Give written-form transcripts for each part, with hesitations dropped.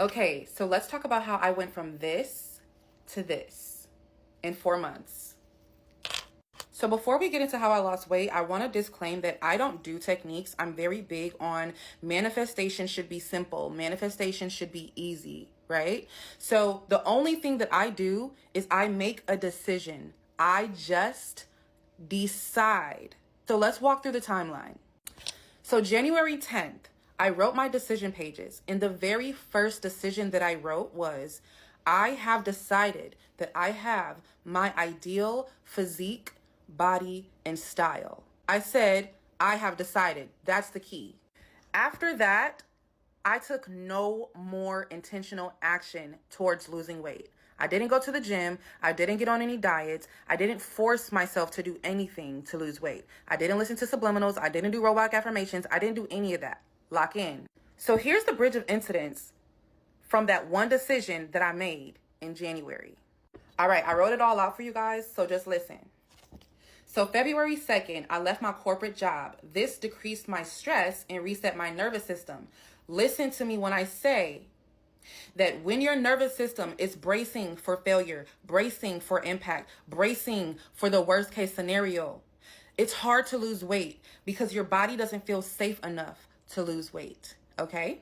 Okay, so let's talk about how I went from this to this in 4 months. So before we get into how I lost weight, I want to disclaim that I don't do techniques. I'm very big on manifestation should be simple. Manifestation should be easy, right? So the only thing that I do is I make a decision. I just decide. So let's walk through the timeline. So January 10th, I wrote my decision pages. And the very first decision that I wrote was, I have decided that I have my ideal physique, body, and style. I said, I have decided. That's the key. After that, I took no more intentional action towards losing weight. I didn't go to the gym. I didn't get on any diets. I didn't force myself to do anything to lose weight. I didn't listen to subliminals. I didn't do robotic affirmations. I didn't do any of that. Lock in. So here's the bridge of incidents from that one decision that I made in January. All right, I wrote it all out for you guys, so just listen. So February 2nd, I left my corporate job. This decreased my stress and reset my nervous system. Listen to me when I say that when your nervous system is bracing for failure, bracing for impact, bracing for the worst case scenario, it's hard to lose weight because your body doesn't feel safe enough to lose weight, okay?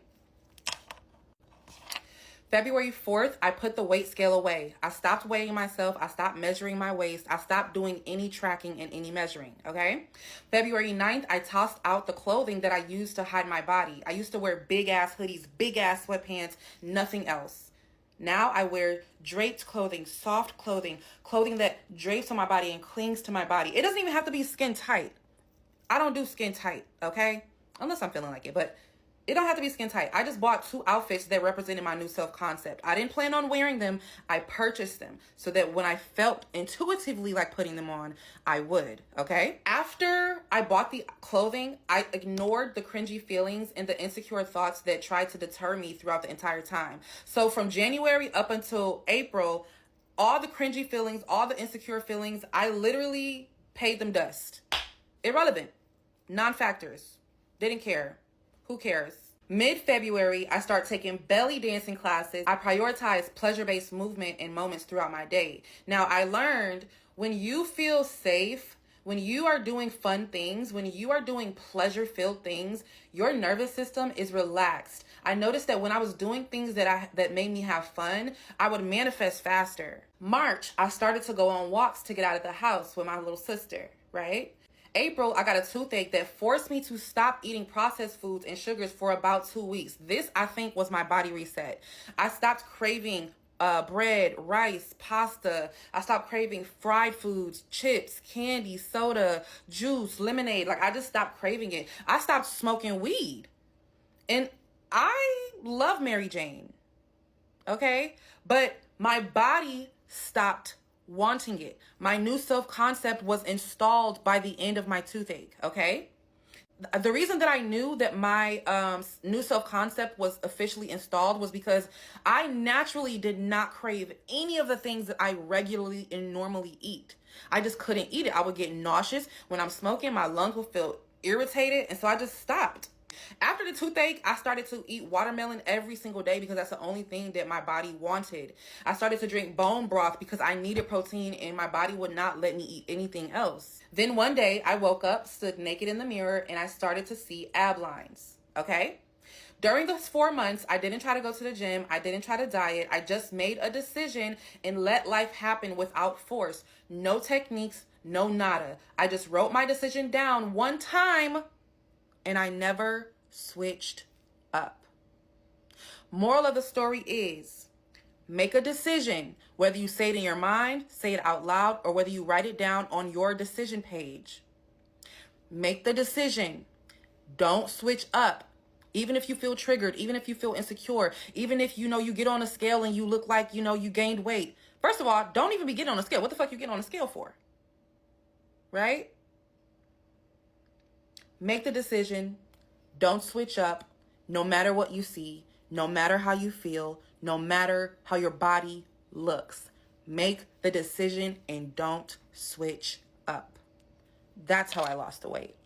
February 4th, I put the weight scale away. I stopped weighing myself. I stopped measuring my waist. I stopped doing any tracking and any measuring, okay? February 9th, I tossed out the clothing that I used to hide my body. I used to wear big ass hoodies, big ass sweatpants, nothing else. Now I wear draped clothing, soft clothing, clothing that drapes on my body and clings to my body. It doesn't even have to be skin tight. I don't do skin tight, okay? Unless I'm feeling like it, but it don't have to be skin tight. I just bought 2 outfits that represented my new self-concept. I didn't plan on wearing them. I purchased them so that when I felt intuitively like putting them on, I would, okay? After I bought the clothing, I ignored the cringy feelings and the insecure thoughts that tried to deter me throughout the entire time. So from January up until April, all the cringy feelings, all the insecure feelings, I literally paid them dust. Irrelevant. Non-factors. Didn't care. Who cares? Mid-February, I start taking belly dancing classes. I prioritize pleasure-based movement and moments throughout my day. Now, I learned when you feel safe, when you are doing fun things, when you are doing pleasure-filled things, your nervous system is relaxed. I noticed that when I was doing things that made me have fun, I would manifest faster. March, I started to go on walks to get out of the house with my little sister, right? April, I got a toothache that forced me to stop eating processed foods and sugars for about 2 weeks. This, I think, was my body reset. I stopped craving bread, rice, pasta. I stopped craving fried foods, chips, candy, soda, juice, lemonade. Like, I just stopped craving it. I stopped smoking weed. And I love Mary Jane, okay? But my body stopped wanting it. My new self-concept was installed by the end of my toothache, okay? The reason that I knew that my new self-concept was officially installed was because I naturally did not crave any of the things that I regularly and normally eat. I just couldn't eat it. I would get nauseous. When I'm smoking, my lungs would feel irritated, and so I just stopped. After the toothache, I started to eat watermelon every single day because that's the only thing that my body wanted. I started to drink bone broth because I needed protein and my body would not let me eat anything else. Then one day I woke up, stood naked in the mirror, and I started to see ab lines, okay? During those 4 months, I didn't try to go to the gym. I didn't try to diet. I just made a decision and let life happen without force. No techniques, no nada. I just wrote my decision down one time and I never switched up. Moral of the story is, make a decision, whether you say it in your mind, say it out loud, or whether you write it down on your decision page. Make the decision. Don't switch up. Even if you feel triggered, even if you feel insecure, even if you get on a scale and you look like you gained weight. First of all, don't even be getting on a scale. What the fuck you getting on a scale for? Right? Make the decision. Don't switch up, no matter what you see, no matter how you feel, no matter how your body looks. Make the decision and don't switch up. That's how I lost the weight.